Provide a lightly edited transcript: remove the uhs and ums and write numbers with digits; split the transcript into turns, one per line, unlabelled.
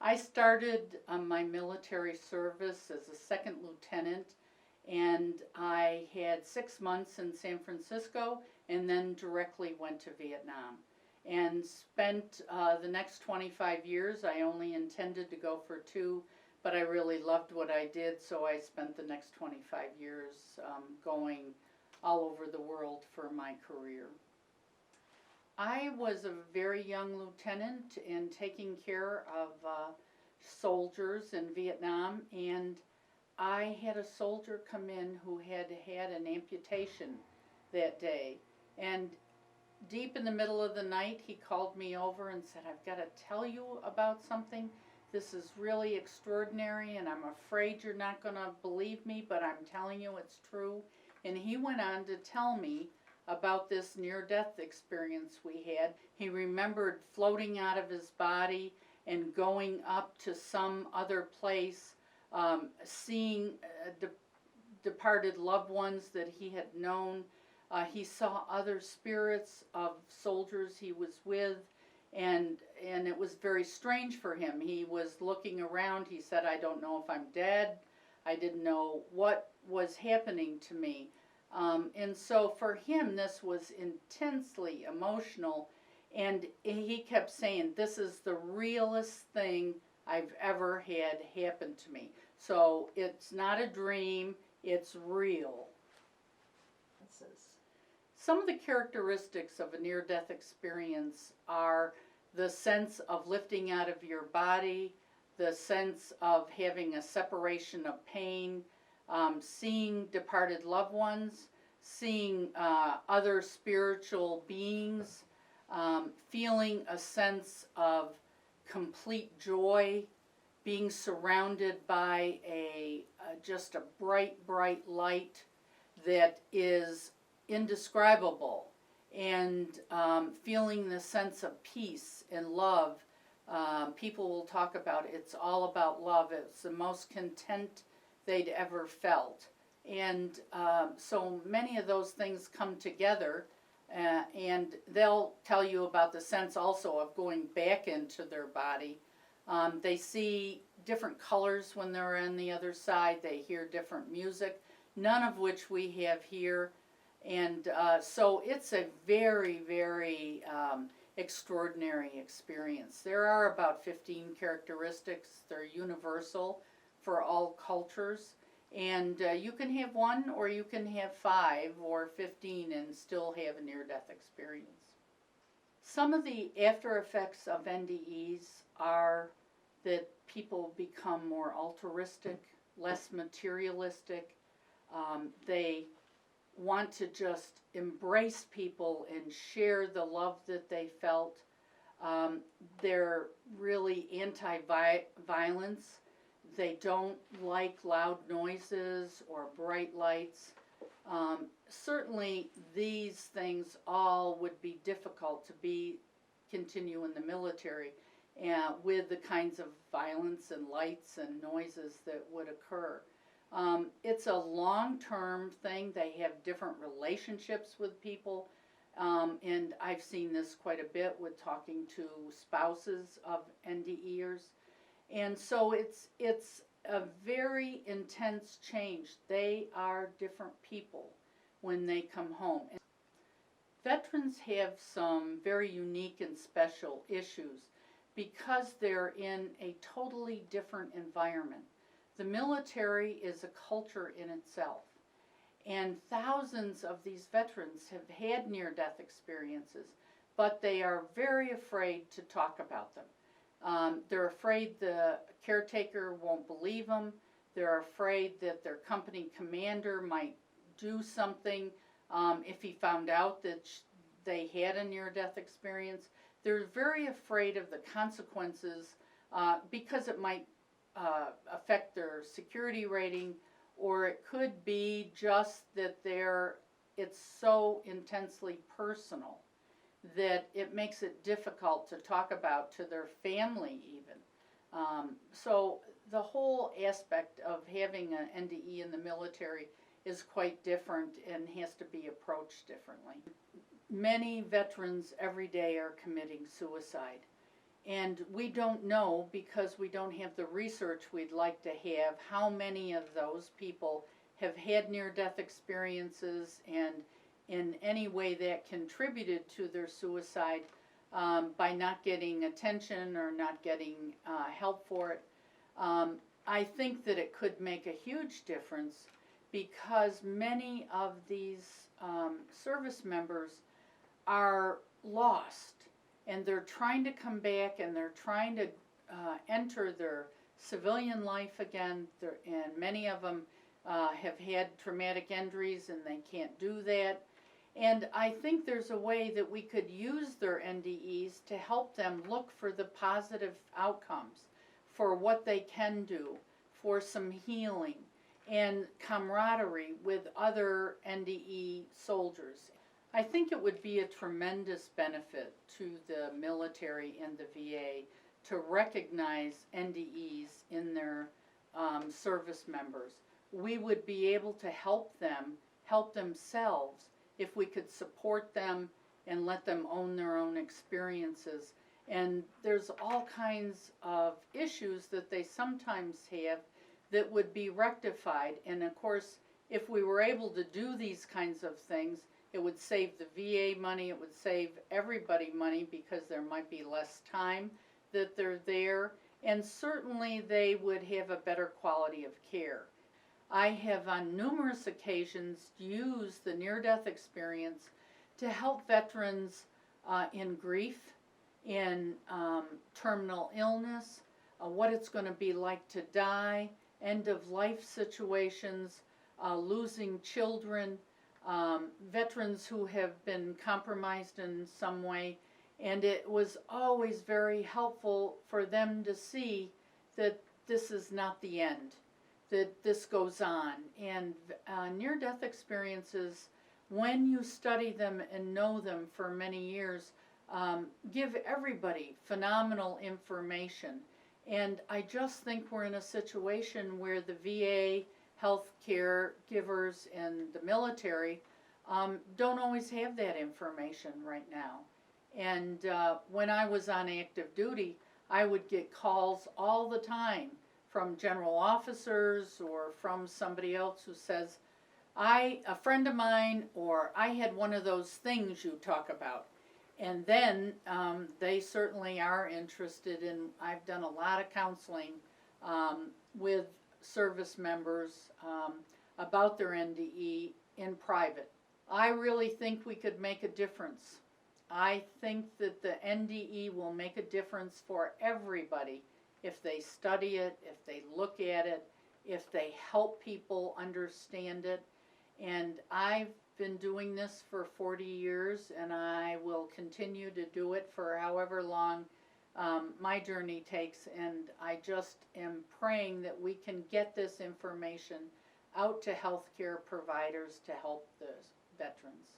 I started my military service as a second lieutenant, and I had 6 months in San Francisco and then directly went to Vietnam and spent the next 25 years. I only intended to go for 2, but I really loved what I did, so I spent the next 25 years going all over the world for my career. I was a very young lieutenant and taking care of soldiers in Vietnam, and I had a soldier come in who had had an amputation that day, and deep in the middle of the night he called me over and said, "I've got to tell you about something. This is really extraordinary, and I'm afraid you're not going to believe me, but I'm telling you it's true." And he went on to tell me about this near-death experience we had. He remembered floating out of his body and going up to some other place, seeing departed loved ones that he had known. He saw other spirits of soldiers he was with, and it was very strange for him. He was looking around. He said, "I don't know if I'm dead. I didn't know what was happening to me." And so for him, this was intensely emotional, and he kept saying, "This is the realest thing I've ever had happen to me. So it's not a dream, it's real." Some of the characteristics of a near-death experience are the sense of lifting out of your body, the sense of having a separation of pain, seeing departed loved ones, seeing other spiritual beings, feeling a sense of complete joy, being surrounded by just a bright light that is indescribable, and feeling the sense of peace and love. People will talk about it's all about love. It's the most content they'd ever felt. And so many of those things come together, and they'll tell you about the sense also of going back into their body. They see different colors when they're on the other side. They hear different music, none of which we have here. And so it's a very extraordinary experience. There are about 15 characteristics. They're universal for all cultures. And you can have 1 or you can have 5 or 15 and still have a near-death experience. Some of the after effects of NDEs are that people become more altruistic, less materialistic. They want to just embrace people and share the love that they felt. They're really anti-violence. They don't like loud noises or bright lights. Certainly these things all would be difficult to continue in the military with the kinds of violence and lights and noises that would occur. It's a long-term thing. They have different relationships with people, and I've seen this quite a bit with talking to spouses of NDEers. And so it's a very intense change. They are different people when they come home. Veterans have some very unique and special issues because they're in a totally different environment. The military is a culture in itself, and thousands of these veterans have had near-death experiences, but they are very afraid to talk about them. They're afraid the caretaker won't believe them. They're afraid that their company commander might do something if he found out that they had a near-death experience. They're very afraid of the consequences because it might affect their security rating, or it could be just that it's so intensely personal that it makes it difficult to talk about to their family even. So the whole aspect of having an NDE in the military is quite different and has to be approached differently. Many veterans every day are committing suicide, And we don't know, because we don't have the research we'd like to have, how many of those people have had near-death experiences and in any way that contributed to their suicide by not getting attention or not getting help for it. I think that it could make a huge difference, because many of these service members are lost, and they're trying to come back, and they're trying to enter their civilian life again, and many of them have had traumatic injuries and they can't do that. And I think there's a way that we could use their NDEs to help them look for the positive outcomes, for what they can do, for some healing and camaraderie with other NDE soldiers. I think it would be a tremendous benefit to the military and the VA to recognize NDEs in their service members. We would be able to help them help themselves if we could support them and let them own their own experiences. And there's all kinds of issues that they sometimes have that would be rectified. And of course, if we were able to do these kinds of things, it would save the VA money, it would save everybody money, because there might be less time that they're there, and certainly they would have a better quality of care. I have on numerous occasions used the near-death experience to help veterans in grief, in terminal illness, what it's going to be like to die, end-of-life situations, losing children, veterans who have been compromised in some way. And it was always very helpful for them to see that this is not the end, that this goes on. And near-death experiences, when you study them and know them for many years, give everybody phenomenal information. And I just think we're in a situation where the VA, health care givers, and the military don't always have that information right now. And when I was on active duty, I would get calls all the time from general officers or from somebody else who says, a friend of mine, or I had one of those things you talk about. And then they certainly are interested in, I've done a lot of counseling with service members about their NDE in private. I really think we could make a difference. I think that the NDE will make a difference for everybody if they study it, if they look at it, if they help people understand it. And I've been doing this for 40 years, and I will continue to do it for however long my journey takes. And I just am praying that we can get this information out to healthcare providers to help the veterans.